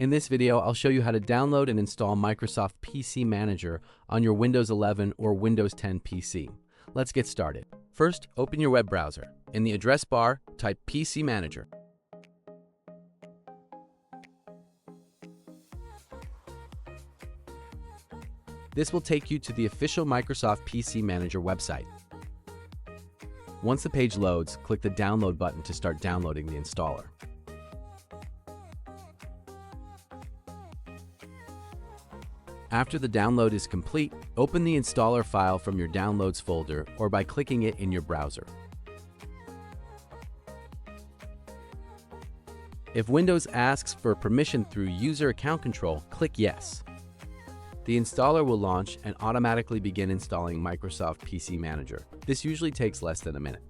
In this video, I'll show you how to download and install Microsoft PC Manager on your Windows 11 or Windows 10 PC. Let's get started. First, open your web browser. In the address bar, type PC Manager. This will take you to the official Microsoft PC Manager website. Once the page loads, click the download button to start downloading the installer. After the download is complete, open the installer file from your Downloads folder or by clicking it in your browser. If Windows asks for permission through User Account Control, click Yes. The installer will launch and automatically begin installing Microsoft PC Manager. This usually takes less than a minute.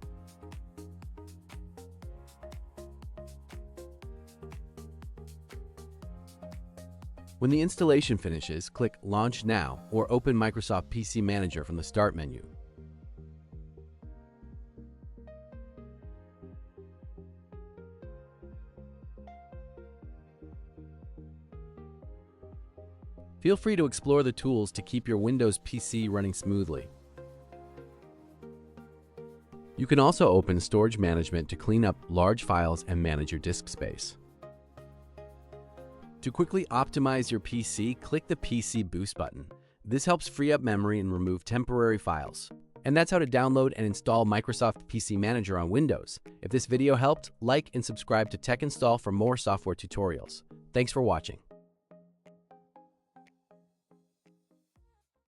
When the installation finishes, click Launch Now or open Microsoft PC Manager from the Start menu. Feel free to explore the tools to keep your Windows PC running smoothly. You can also open Storage Management to clean up large files and manage your disk space. To quickly optimize your PC, click the PC Boost button. This helps free up memory and remove temporary files. And that's how to download and install Microsoft PC Manager on Windows. If this video helped, like and subscribe to Techinstall for more software tutorials. Thanks for watching.